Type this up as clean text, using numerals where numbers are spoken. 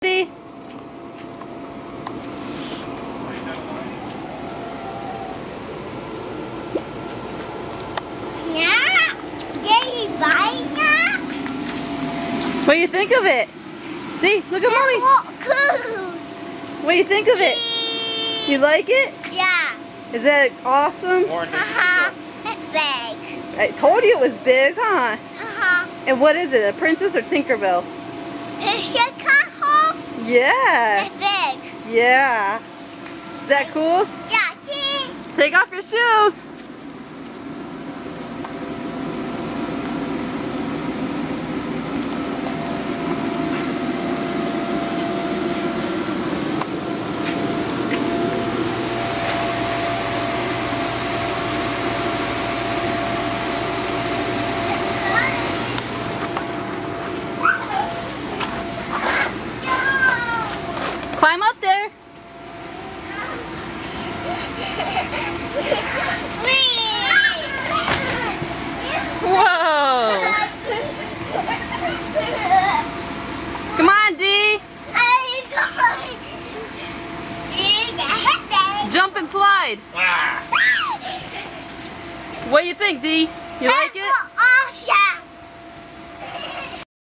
Dee? What do you think of it? See, look at mommy. What do you think of it? You like it? Yeah. Is that awesome? It's big. I told you it was big, huh? And what is it, a Princess or Tinkerbell? Yeah. It's big. Yeah. Is that cool? Yeah, see? Take off your shoes. Climb up there. Whoa. Come on, Dee. Jump and slide. What do you think, Dee? You like it? Awesome.